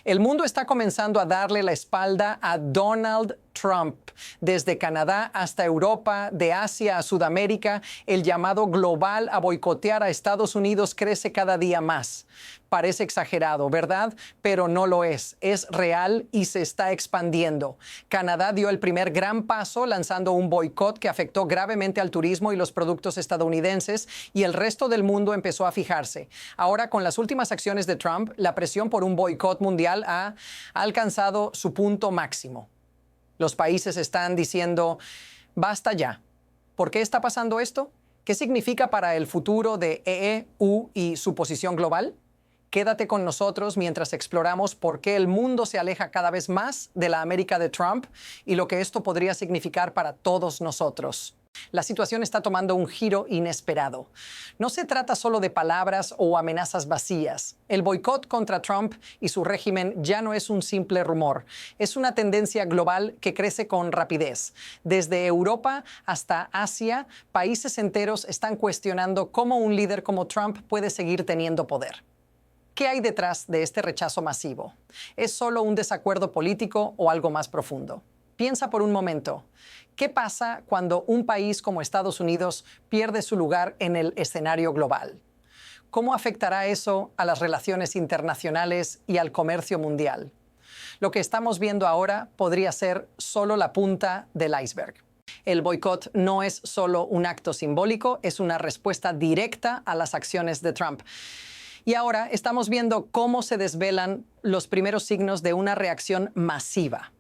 El mundo está comenzando a darle la espalda a Donald Trump. Desde Canadá hasta Europa, de Asia a Sudamérica, el llamado global a boicotear a Estados Unidos crece cada día más. Parece exagerado, ¿verdad? Pero no lo es. Es real y se está expandiendo. Canadá dio el primer gran paso lanzando un boicot que afectó gravemente al turismo y los productos estadounidenses, y el resto del mundo empezó a fijarse. Ahora, con las últimas acciones de Trump, la presión por un boicot mundial ha alcanzado su punto máximo. Los países están diciendo, basta ya. ¿Por qué está pasando esto? ¿Qué significa para el futuro de EU y su posición global? Quédate con nosotros mientras exploramos por qué el mundo se aleja cada vez más de la América de Trump y lo que esto podría significar para todos nosotros. La situación está tomando un giro inesperado. No se trata solo de palabras o amenazas vacías. El boicot contra Trump y su régimen ya no es un simple rumor. Es una tendencia global que crece con rapidez. Desde Europa hasta Asia, países enteros están cuestionando cómo un líder como Trump puede seguir teniendo poder. ¿Qué hay detrás de este rechazo masivo? ¿Es solo un desacuerdo político o algo más profundo? Piensa por un momento. ¿Qué pasa cuando un país como Estados Unidos pierde su lugar en el escenario global? ¿Cómo afectará eso a las relaciones internacionales y al comercio mundial? Lo que estamos viendo ahora podría ser solo la punta del iceberg. El boicot no es solo un acto simbólico, es una respuesta directa a las acciones de Trump. Y ahora estamos viendo cómo se desvelan los primeros signos de una reacción masiva.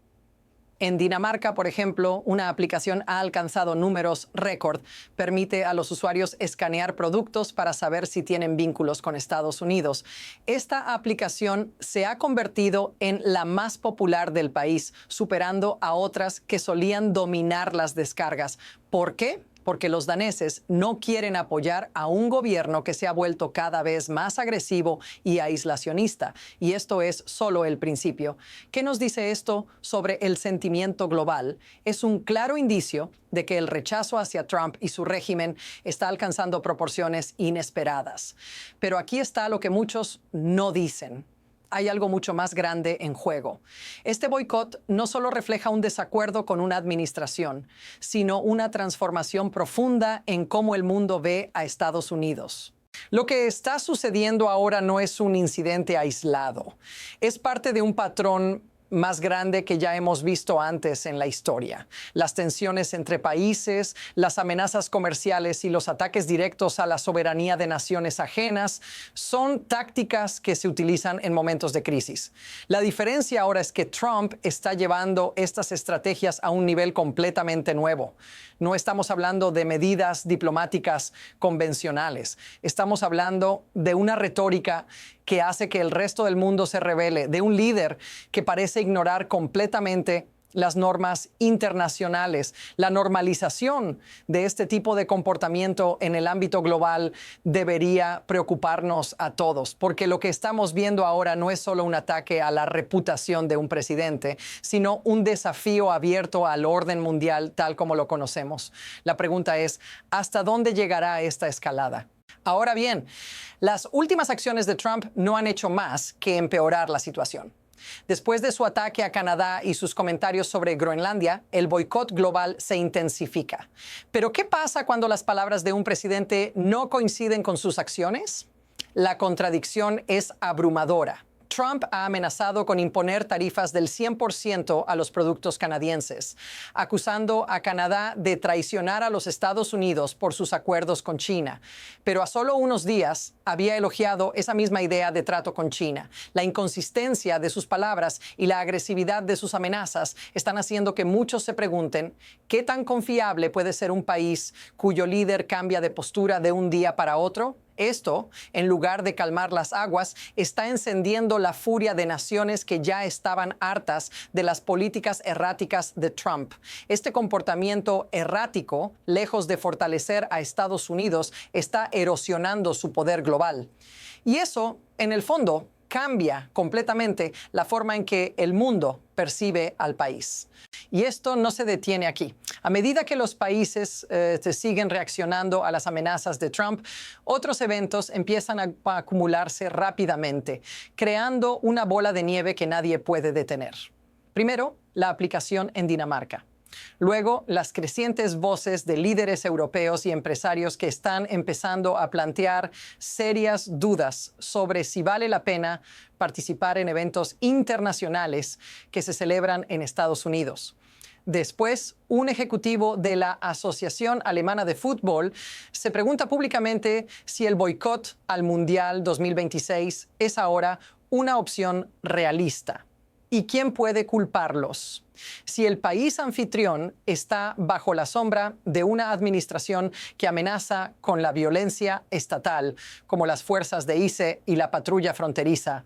En Dinamarca, por ejemplo, una aplicación ha alcanzado números récord. Permite a los usuarios escanear productos para saber si tienen vínculos con Estados Unidos. Esta aplicación se ha convertido en la más popular del país, superando a otras que solían dominar las descargas. ¿Por qué? Porque los daneses no quieren apoyar a un gobierno que se ha vuelto cada vez más agresivo y aislacionista. Y esto es solo el principio. ¿Qué nos dice esto sobre el sentimiento global? Es un claro indicio de que el rechazo hacia Trump y su régimen está alcanzando proporciones inesperadas. Pero aquí está lo que muchos no dicen. Hay algo mucho más grande en juego. Este boicot no solo refleja un desacuerdo con una administración, sino una transformación profunda en cómo el mundo ve a Estados Unidos. Lo que está sucediendo ahora no es un incidente aislado. Es parte de un patrón más grande que ya hemos visto antes en la historia. Las tensiones entre países, las amenazas comerciales y los ataques directos a la soberanía de naciones ajenas son tácticas que se utilizan en momentos de crisis. La diferencia ahora es que Trump está llevando estas estrategias a un nivel completamente nuevo. No estamos hablando de medidas diplomáticas convencionales. Estamos hablando de una retórica que hace que el resto del mundo se rebele, de un líder que parece ignorar completamente las normas internacionales. La normalización de este tipo de comportamiento en el ámbito global debería preocuparnos a todos, porque lo que estamos viendo ahora no es solo un ataque a la reputación de un presidente, sino un desafío abierto al orden mundial tal como lo conocemos. La pregunta es, ¿hasta dónde llegará esta escalada? Ahora bien, las últimas acciones de Trump no han hecho más que empeorar la situación. Después de su ataque a Canadá y sus comentarios sobre Groenlandia, el boicot global se intensifica. ¿Pero qué pasa cuando las palabras de un presidente no coinciden con sus acciones? La contradicción es abrumadora. Trump ha amenazado con imponer tarifas del 100% a los productos canadienses, acusando a Canadá de traicionar a los Estados Unidos por sus acuerdos con China. Pero a solo unos días había elogiado esa misma idea de trato con China. La inconsistencia de sus palabras y la agresividad de sus amenazas están haciendo que muchos se pregunten ¿qué tan confiable puede ser un país cuyo líder cambia de postura de un día para otro? Esto, en lugar de calmar las aguas, está encendiendo la furia de naciones que ya estaban hartas de las políticas erráticas de Trump. Este comportamiento errático, lejos de fortalecer a Estados Unidos, está erosionando su poder global. Y eso, en el fondo, cambia completamente la forma en que el mundo percibe al país. Y esto no se detiene aquí. A medida que los países se siguen reaccionando a las amenazas de Trump, otros eventos empiezan a acumularse rápidamente, creando una bola de nieve que nadie puede detener. Primero, la aplicación en Dinamarca. Luego, las crecientes voces de líderes europeos y empresarios que están empezando a plantear serias dudas sobre si vale la pena participar en eventos internacionales que se celebran en Estados Unidos. Después, un ejecutivo de la Asociación Alemana de Fútbol se pregunta públicamente si el boicot al Mundial 2026 es ahora una opción realista. ¿Y quién puede culparlos? Si el país anfitrión está bajo la sombra de una administración que amenaza con la violencia estatal, como las fuerzas de ICE y la patrulla fronteriza,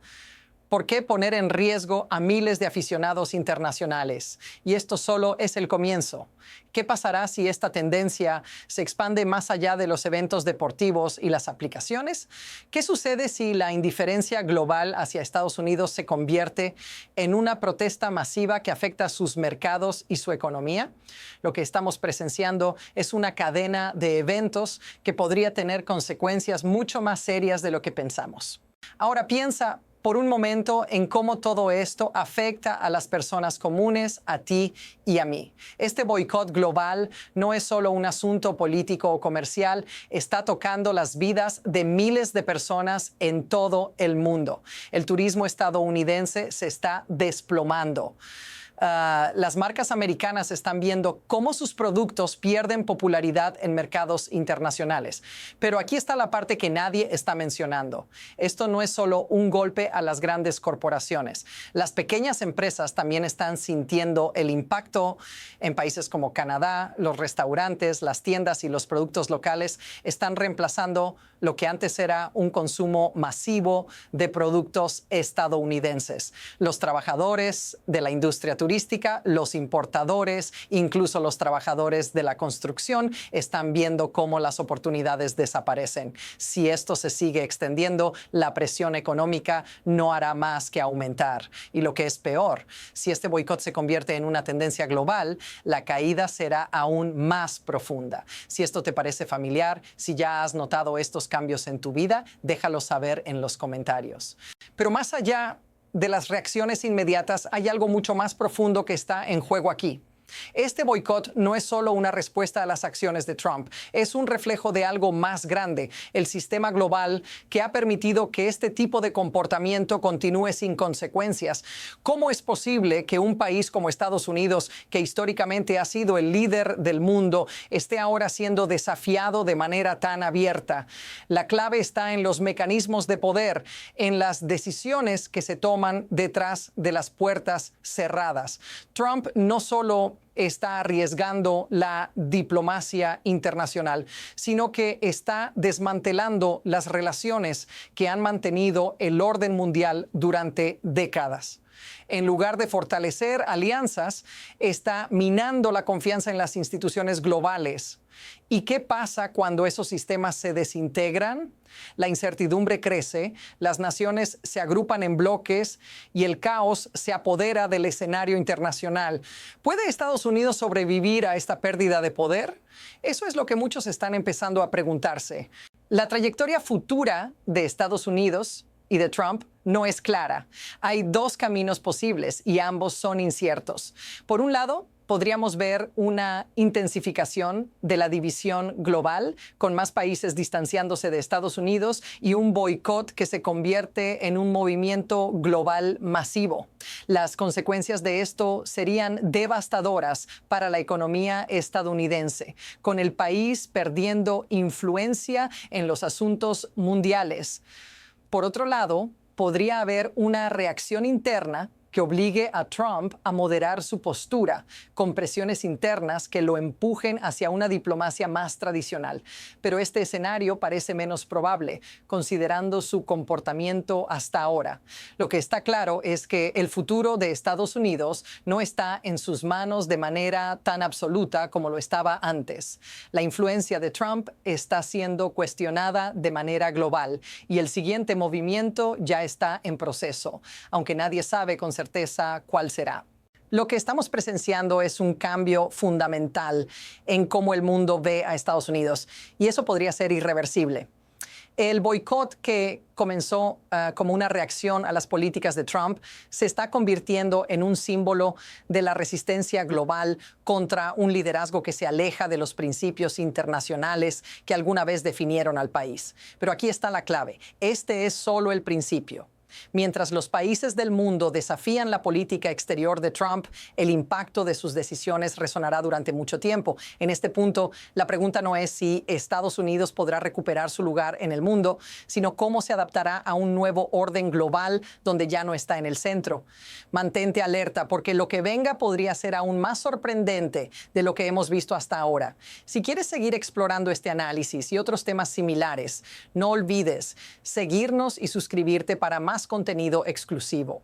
¿por qué poner en riesgo a miles de aficionados internacionales? Y esto solo es el comienzo. ¿Qué pasará si esta tendencia se expande más allá de los eventos deportivos y las aplicaciones? ¿Qué sucede si la indiferencia global hacia Estados Unidos se convierte en una protesta masiva que afecta sus mercados y su economía? Lo que estamos presenciando es una cadena de eventos que podría tener consecuencias mucho más serias de lo que pensamos. Ahora piensa por un momento en cómo todo esto afecta a las personas comunes, a ti y a mí. Este boicot global no es solo un asunto político o comercial, está tocando las vidas de miles de personas en todo el mundo. El turismo estadounidense se está desplomando. Las marcas americanas están viendo cómo sus productos pierden popularidad en mercados internacionales. Pero aquí está la parte que nadie está mencionando. Esto no es solo un golpe a las grandes corporaciones. Las pequeñas empresas también están sintiendo el impacto en países como Canadá. Los restaurantes, las tiendas y los productos locales están reemplazando lo que antes era un consumo masivo de productos estadounidenses. Los trabajadores de la industria turística, los importadores, incluso los trabajadores de la construcción están viendo cómo las oportunidades desaparecen. Si esto se sigue extendiendo, la presión económica no hará más que aumentar. Y lo que es peor, si este boicot se convierte en una tendencia global, la caída será aún más profunda. Si esto te parece familiar, si ya has notado estos cambios en tu vida, déjalo saber en los comentarios. Pero más allá de las reacciones inmediatas, hay algo mucho más profundo que está en juego aquí. Este boicot no es solo una respuesta a las acciones de Trump, es un reflejo de algo más grande, el sistema global que ha permitido que este tipo de comportamiento continúe sin consecuencias. ¿Cómo es posible que un país como Estados Unidos, que históricamente ha sido el líder del mundo, esté ahora siendo desafiado de manera tan abierta? La clave está en los mecanismos de poder, en las decisiones que se toman detrás de las puertas cerradas. Trump no solo está arriesgando la diplomacia internacional, sino que está desmantelando las relaciones que han mantenido el orden mundial durante décadas. En lugar de fortalecer alianzas, está minando la confianza en las instituciones globales. ¿Y qué pasa cuando esos sistemas se desintegran? La incertidumbre crece, las naciones se agrupan en bloques y el caos se apodera del escenario internacional. ¿Puede Estados Unidos sobrevivir a esta pérdida de poder? Eso es lo que muchos están empezando a preguntarse. La trayectoria futura de Estados Unidos y de Trump no es clara. Hay dos caminos posibles y ambos son inciertos. Por un lado, podríamos ver una intensificación de la división global, con más países distanciándose de Estados Unidos y un boicot que se convierte en un movimiento global masivo. Las consecuencias de esto serían devastadoras para la economía estadounidense, con el país perdiendo influencia en los asuntos mundiales. Por otro lado, podría haber una reacción interna que obligue a Trump a moderar su postura, con presiones internas que lo empujen hacia una diplomacia más tradicional. Pero este escenario parece menos probable, considerando su comportamiento hasta ahora. Lo que está claro es que el futuro de Estados Unidos no está en sus manos de manera tan absoluta como lo estaba antes. La influencia de Trump está siendo cuestionada de manera global y el siguiente movimiento ya está en proceso, aunque nadie sabe con certeza cuál será. Lo que estamos presenciando es un cambio fundamental en cómo el mundo ve a Estados Unidos, y eso podría ser irreversible. El boicot que comenzó como una reacción a las políticas de Trump se está convirtiendo en un símbolo de la resistencia global contra un liderazgo que se aleja de los principios internacionales que alguna vez definieron al país. Pero aquí está la clave. Este es solo el principio. Mientras los países del mundo desafían la política exterior de Trump, el impacto de sus decisiones resonará durante mucho tiempo. En este punto, la pregunta no es si Estados Unidos podrá recuperar su lugar en el mundo, sino cómo se adaptará a un nuevo orden global donde ya no está en el centro. Mantente alerta, porque lo que venga podría ser aún más sorprendente de lo que hemos visto hasta ahora. Si quieres seguir explorando este análisis y otros temas similares, no olvides seguirnos y suscribirte para más contenido exclusivo.